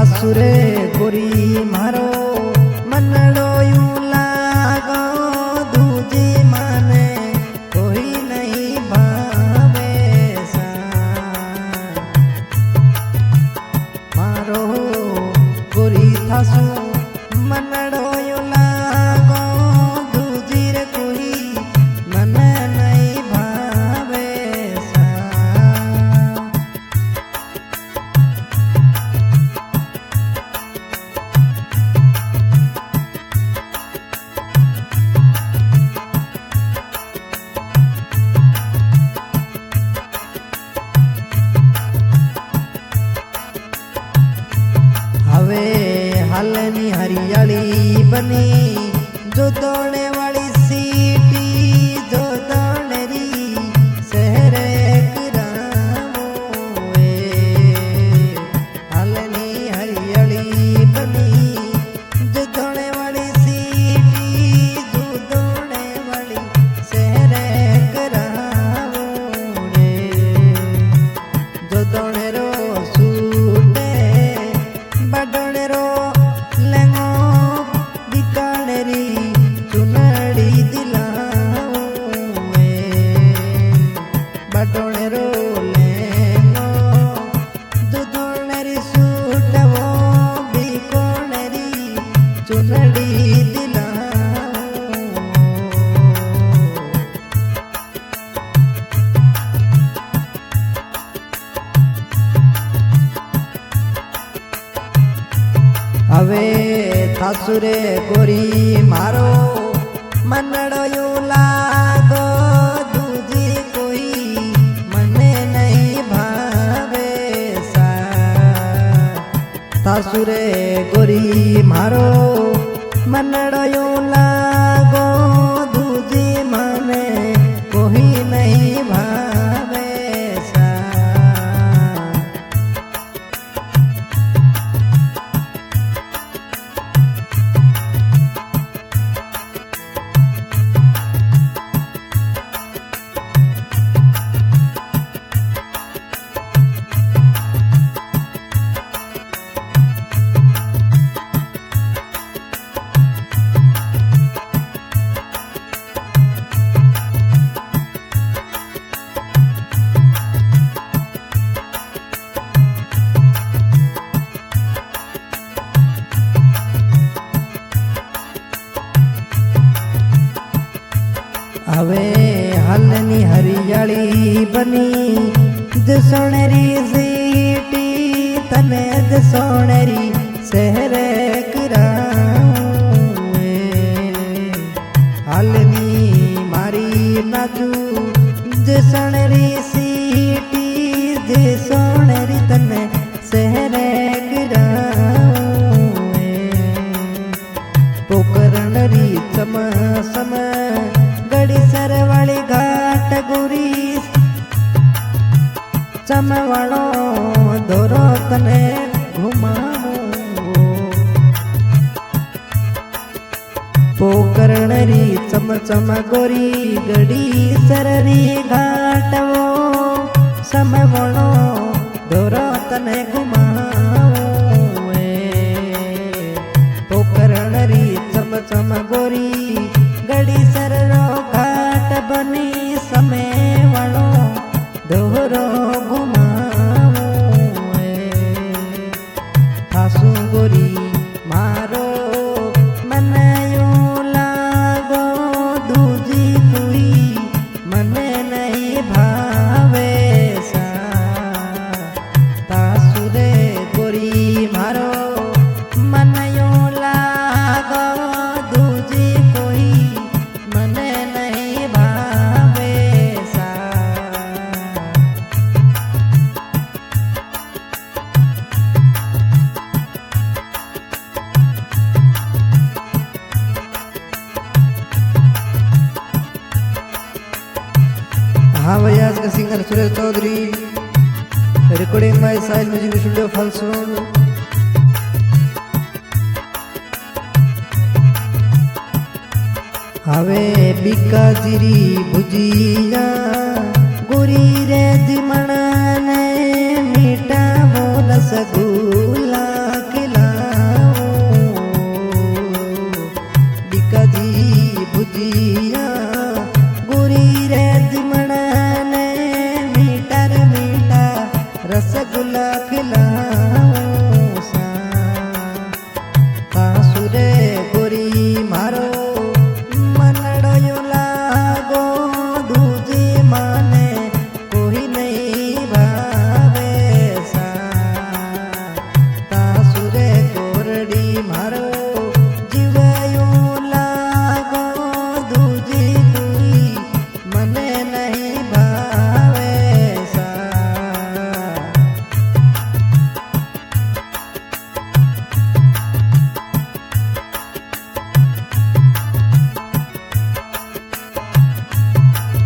सासुरे गोरी मारो मनड़ो यूं लागो दूजी माने कोई नहीं भावे सा मारो गोरी थासु मनड़ो यूं लागो दूजी रे कोई मन नहीं भावे सा हवे हालनी हरियाली बनी जो दौड़ने वाली सीटी जो दौड़ने री शहर हालनी हरियाली बनी जो दौड़ने वाली सीटी जो दौड़ने वाली शहर जो दौड़ने रो सूटे बडोने रो लेंगो बिकाने री चुनड़ी दिलाओ बडोने रो लेंगो दुदोने री सूट वो बिकोने री चुनड़ी दिलाओ हवे सासुरे गोरी मारो मनड़ो यूं लागो दूजी कोई मने नहीं भावे सा सासुरे गोरी मारो मनड़ो यूं लागो दूजी मने कोई नहीं भावे सा हवे हालनी हरियाली बनी सोनेरी सीटी तने सोनेरी शहर हालनी मारी नाचू सोनेरी सीटी सोनेरी तने शहर पोकरण री चम सम गड़ी सर वाली घाट गुरी चमवाड़ो धोरो तने घुमाओ पोकरण री चम चम गोरी गड़ी सररी घाट वो समवाड़ो धोरो तने घुमाओ पोकरण री चम चम गोरी गड़ी सररो घाट बनी समय वालो दोहरो घुमाओ थासु गोरी मारो मने यूं लागो दूजी कोई मने नहीं भावे सा थासु रे गोरी मारो मन यूं लागो दूजी कोई मने नहीं भावे सा हाँ भैया आज का singer Suresh Choudhary recording by Sahil music studio फलसून हवे बिकाजीरी भुजिया गोरी रे दिमण ने मीठा वो रसगुल्ला के મારો જીવયું લાગો દૂજી તુઈ મને નહીં ભાવે સા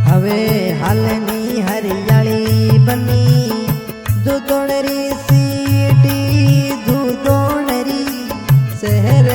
હવે હાલની હરિયાળી બની દૂધોણરી સીટી દૂધોણરી શહેર